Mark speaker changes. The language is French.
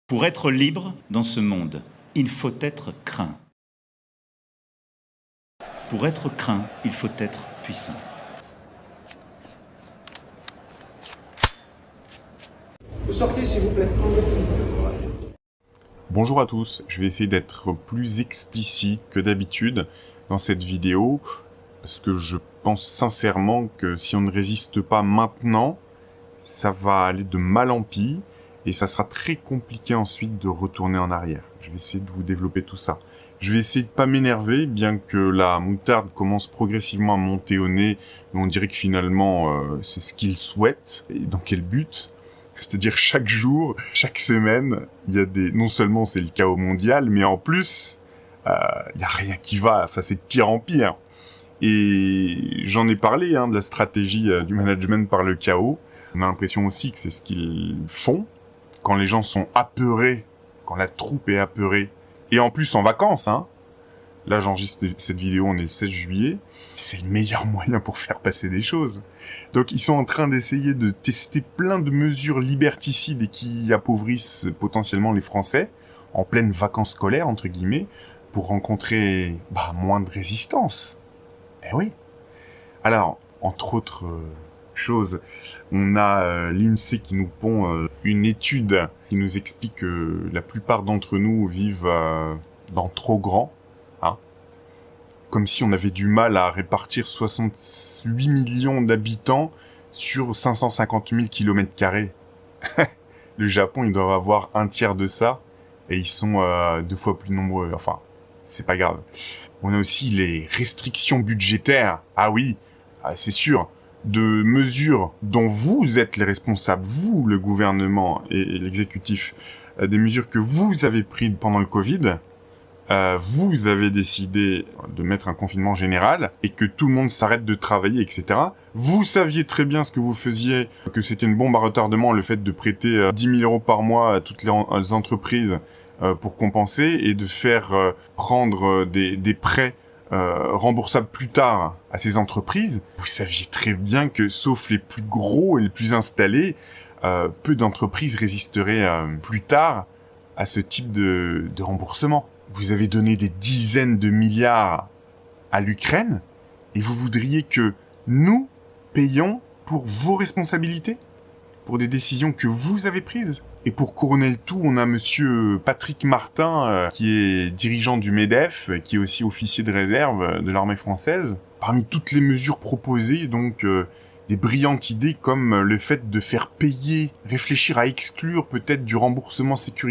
Speaker 1: Pour être libre dans ce monde, il faut être craint. Pour être craint, il faut être puissant.
Speaker 2: Vous sortez, s'il vous plaît.
Speaker 3: Bonjour à tous, je vais essayer d'être plus explicite que d'habitude dans cette vidéo parce que je pense sincèrement que si on ne résiste pas maintenant, ça va aller de mal en pis et ça sera très compliqué ensuite de retourner en arrière. Je vais essayer de vous développer tout ça. Je vais essayer de pas m'énerver, bien que la moutarde commence progressivement à monter au nez, mais on dirait que finalement c'est ce qu'il souhaite. Et dans quel but ? C'est-à-dire chaque jour, chaque semaine, il y a non seulement c'est le chaos mondial, mais en plus, il y a rien qui va. Enfin, c'est de pire en pire. Et j'en ai parlé de la stratégie du management par le chaos. On a l'impression aussi que c'est ce qu'ils font quand les gens sont apeurés, quand la troupe est apeurée, et en plus en vacances. Là, j'enregistre cette vidéo, on est le 16 juillet. C'est le meilleur moyen pour faire passer des choses. Donc, ils sont en train d'essayer de tester plein de mesures liberticides et qui appauvrissent potentiellement les Français en pleine vacances scolaires, entre guillemets, pour rencontrer moins de résistance. Eh oui. Alors, entre autres choses, on a l'INSEE qui nous pond une étude qui nous explique que la plupart d'entre nous vivent dans trop grand. Comme si on avait du mal à répartir 68 millions d'habitants sur 550 000 km². Le Japon, ils doivent avoir un tiers de ça, et ils sont 2 fois plus nombreux. Enfin, c'est pas grave. On a aussi les restrictions budgétaires. Ah oui, c'est sûr, de mesures dont vous êtes les responsables, vous, le gouvernement et l'exécutif, des mesures que vous avez prises pendant le Covid. Vous avez décidé de mettre un confinement général et que tout le monde s'arrête de travailler, etc. Vous saviez très bien ce que vous faisiez, que c'était une bombe à retardement, le fait de prêter 10 000 euros par mois à toutes les entreprises pour compenser et de faire prendre des prêts remboursables plus tard à ces entreprises. Vous saviez très bien que, sauf les plus gros et les plus installés, peu d'entreprises résisteraient plus tard à ce type de remboursement. Vous avez donné des dizaines de milliards à l'Ukraine et vous voudriez que nous payions pour vos responsabilités, pour des décisions que vous avez prises. Et pour couronner le tout, on a monsieur Patrick Martin, qui est dirigeant du MEDEF, qui est aussi officier de réserve de l'armée française. Parmi toutes les mesures proposées, donc des brillantes idées comme le fait de faire payer, réfléchir à exclure peut-être du remboursement sécuritaire